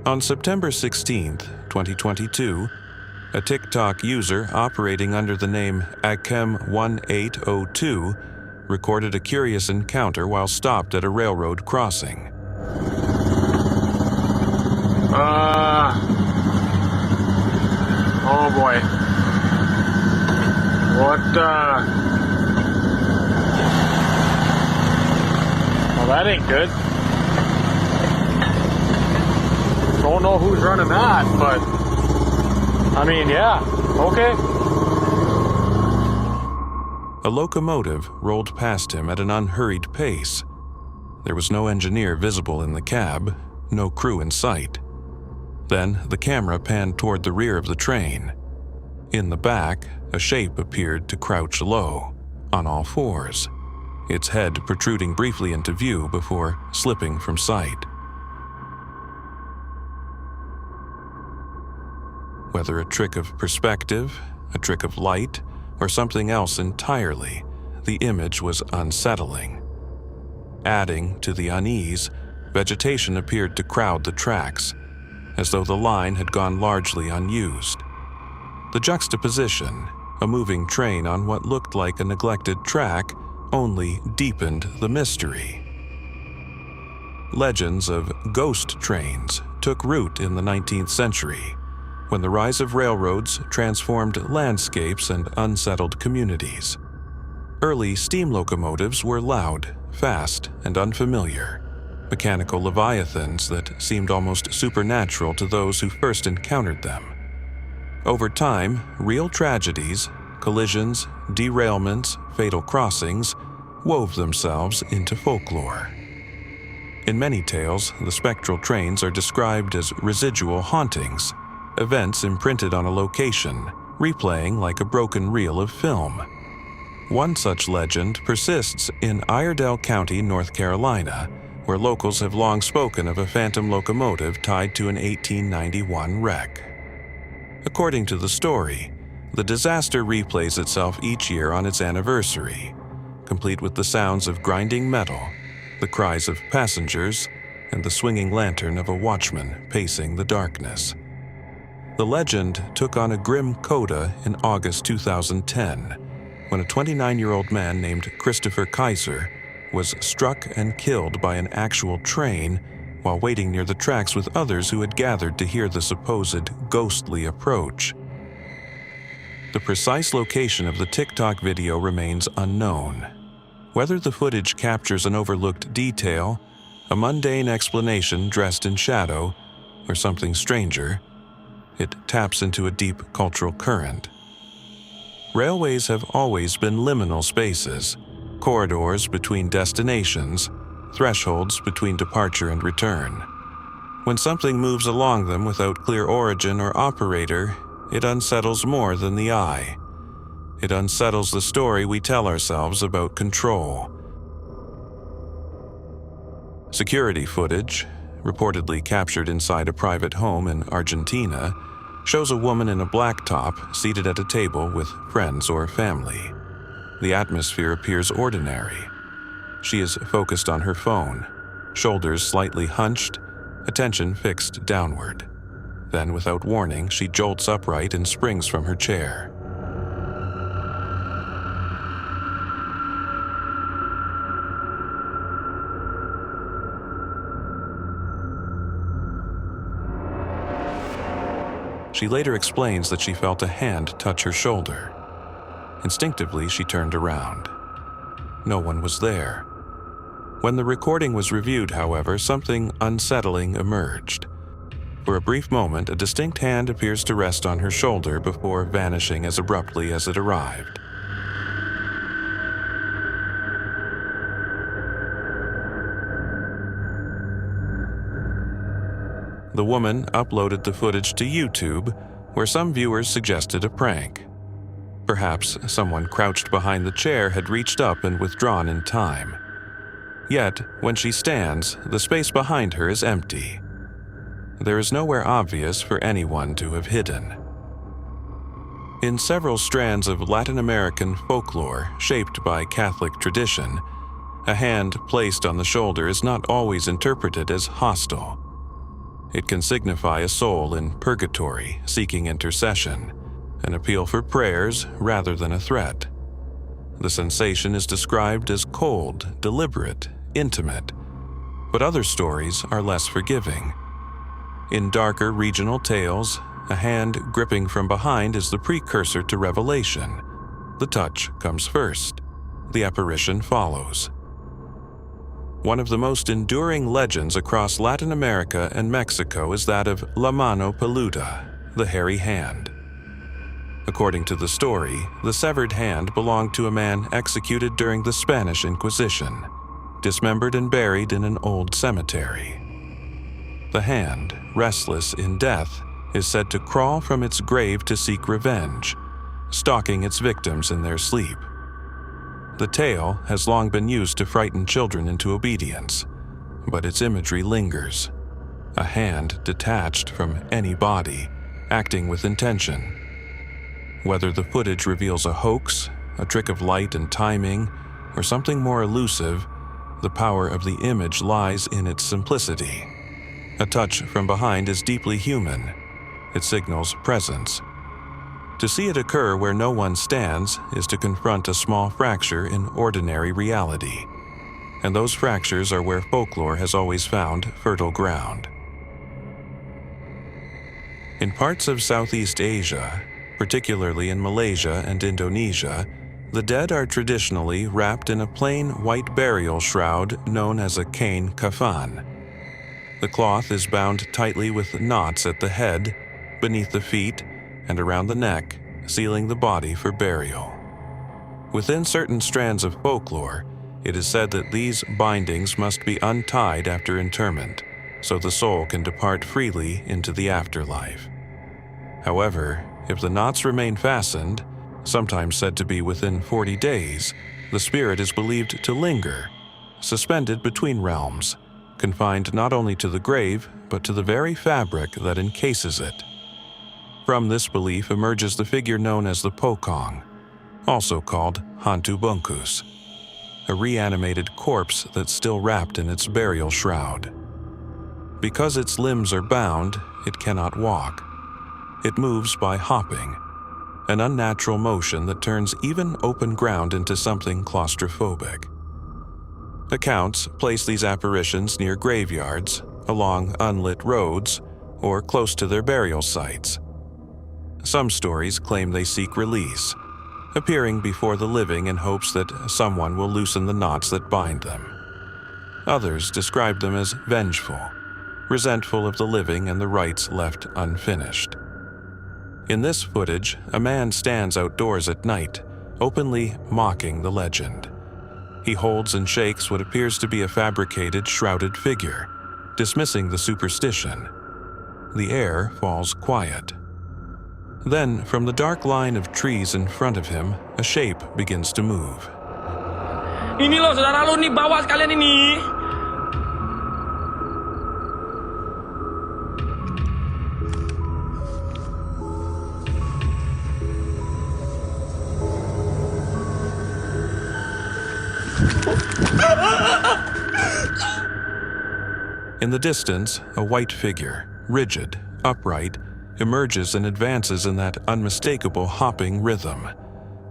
On September 16, 2022, a TikTok user operating under the name Akem1802 recorded a curious encounter while stopped at a railroad crossing. Oh boy. Well, that ain't good. Don't know who's running that, but I mean, yeah, okay. A locomotive rolled past him at an unhurried pace. There was no engineer visible in the cab, no crew in sight. Then the camera panned toward the rear of the train. In the back, a shape appeared to crouch low, on all fours, its head protruding briefly into view before slipping from sight. Whether a trick of perspective, a trick of light, or something else entirely, the image was unsettling. Adding to the unease, vegetation appeared to crowd the tracks, as though the line had gone largely unused. The juxtaposition, a moving train on what looked like a neglected track, only deepened the mystery. Legends of ghost trains took root in the 19th century, when the rise of railroads transformed landscapes and unsettled communities. Early steam locomotives were loud, fast, and unfamiliar, mechanical leviathans that seemed almost supernatural to those who first encountered them. Over time, real tragedies, collisions, derailments, fatal crossings, wove themselves into folklore. In many tales, the spectral trains are described as residual hauntings, events imprinted on a location, replaying like a broken reel of film. One such legend persists in Iredell County, North Carolina, where locals have long spoken of a phantom locomotive tied to an 1891 wreck. According to the story, the disaster replays itself each year on its anniversary, complete with the sounds of grinding metal, the cries of passengers, and the swinging lantern of a watchman pacing the darkness. The legend took on a grim coda in August 2010, when a 29-year-old man named Christopher Kaiser was struck and killed by an actual train while waiting near the tracks with others who had gathered to hear the supposed ghostly approach. The precise location of the TikTok video remains unknown. Whether the footage captures an overlooked detail, a mundane explanation dressed in shadow, or something stranger, it taps into a deep cultural current. Railways have always been liminal spaces, corridors between destinations, thresholds between departure and return. When something moves along them without clear origin or operator, it unsettles more than the eye. It unsettles the story we tell ourselves about control. Security footage, reportedly captured inside a private home in Argentina, shows a woman in a black top seated at a table with friends or family. The atmosphere appears ordinary. She is focused on her phone, shoulders slightly hunched, attention fixed downward. Then, without warning, she jolts upright and springs from her chair. She later explains that she felt a hand touch her shoulder. Instinctively, she turned around. No one was there. When the recording was reviewed, however, something unsettling emerged. For a brief moment, a distinct hand appears to rest on her shoulder before vanishing as abruptly as it arrived. The woman uploaded the footage to YouTube, where some viewers suggested a prank. Perhaps someone crouched behind the chair had reached up and withdrawn in time. Yet, when she stands, the space behind her is empty. There is nowhere obvious for anyone to have hidden. In several strands of Latin American folklore shaped by Catholic tradition, a hand placed on the shoulder is not always interpreted as hostile. It can signify a soul in purgatory seeking intercession, an appeal for prayers rather than a threat. The sensation is described as cold, deliberate, intimate, but other stories are less forgiving. In darker regional tales, a hand gripping from behind is the precursor to revelation. The touch comes first. The apparition follows. One of the most enduring legends across Latin America and Mexico is that of La Mano Peluda, the hairy hand. According to the story, the severed hand belonged to a man executed during the Spanish Inquisition, dismembered and buried in an old cemetery. The hand, restless in death, is said to crawl from its grave to seek revenge, stalking its victims in their sleep. The tale has long been used to frighten children into obedience, but its imagery lingers. A hand detached from any body, acting with intention. Whether the footage reveals a hoax, a trick of light and timing, or something more elusive, the power of the image lies in its simplicity. A touch from behind is deeply human. It signals presence. To see it occur where no one stands is to confront a small fracture in ordinary reality. And those fractures are where folklore has always found fertile ground. In parts of Southeast Asia, particularly in Malaysia and Indonesia, the dead are traditionally wrapped in a plain white burial shroud known as a kain kafan. The cloth is bound tightly with knots at the head, beneath the feet, and around the neck, sealing the body for burial. Within certain strands of folklore, it is said that these bindings must be untied after interment, so the soul can depart freely into the afterlife. However, if the knots remain fastened, sometimes said to be within 40 days, the spirit is believed to linger, suspended between realms, confined not only to the grave, but to the very fabric that encases it. From this belief emerges the figure known as the Pocong, also called Hantu Bungkus, a reanimated corpse that's still wrapped in its burial shroud. Because its limbs are bound, it cannot walk. It moves by hopping, an unnatural motion that turns even open ground into something claustrophobic. Accounts place these apparitions near graveyards, along unlit roads, or close to their burial sites. Some stories claim they seek release, appearing before the living in hopes that someone will loosen the knots that bind them. Others describe them as vengeful, resentful of the living and the rites left unfinished. In this footage, a man stands outdoors at night, openly mocking the legend. He holds and shakes what appears to be a fabricated, shrouded figure, dismissing the superstition. The air falls quiet. Then, from the dark line of trees in front of him, a shape begins to move. Ini loh, saudara lu nih, bawa sekalian ini. In the distance, a white figure, rigid, upright, emerges and advances in that unmistakable hopping rhythm.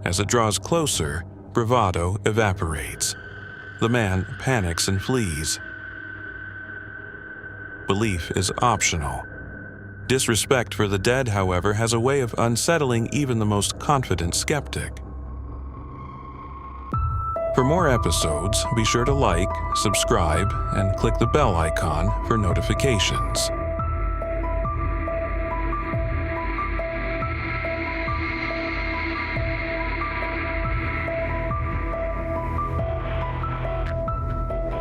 As it draws closer, bravado evaporates. The man panics and flees. Belief is optional. Disrespect for the dead, however, has a way of unsettling even the most confident skeptic. For more episodes, be sure to like, subscribe, and click the bell icon for notifications.